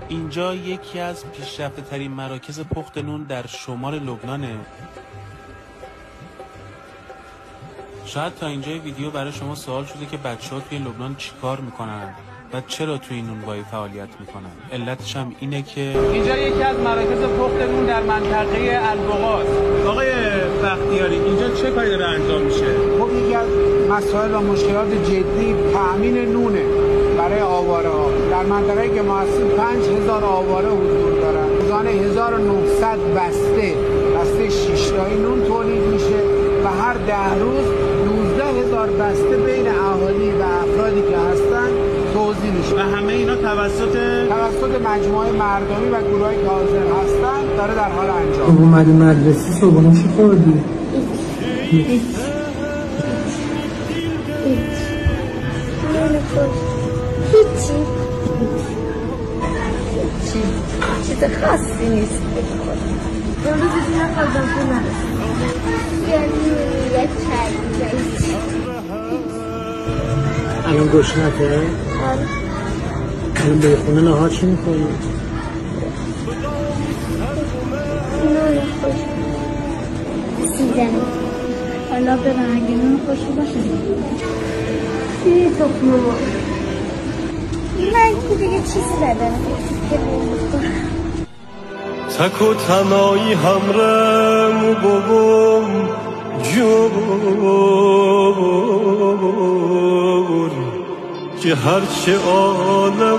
اینجا یکی از پیشرفته ترین مراکز پخت نون در شمال لبنانه. شاید تا اینجای ویدیو برای شما سوال شده که بچه‌ها توی لبنان چیکار میکنن و چرا توی این نونوایی فعالیت میکنن. علتش هم اینه که اینجا یکی از مراکز پخت نون در منطقه البغاست. آقای بختیاری اینجا چه کاری داره انجام میشه؟ خب یکی از مسائل و مشکلات جدی تأمین نونه برای آواره ها. در منطقه‌ای که ما هستیم 5000 آواره حضور دارن. روزانه 1900 بسته 6 تایی نون تولید میشه و هر 10 روز 19000 بسته بین اهالی و افرادی که هستن توزیع میشه. و همه اینا توسط مجموعه مردمی و گروهایی که حاضر هستن داره در حال انجام. خب اومدی مدرسه صبحونه چی خوردی؟ هیچ. چیز خاصی نیست. امروز دیگه نخواستم تو نرسیم. یعنی یک چایی. الان گشنته؟ آره. الان به خونه نهار چی میکنی؟ نون خوش سیزن. حالا به رنگ نون خوش باشه. چی تخم مرغ؟ من که دیگه چیزی ندارم که تک و تنهایی همرم بابام جور که هرچه عالم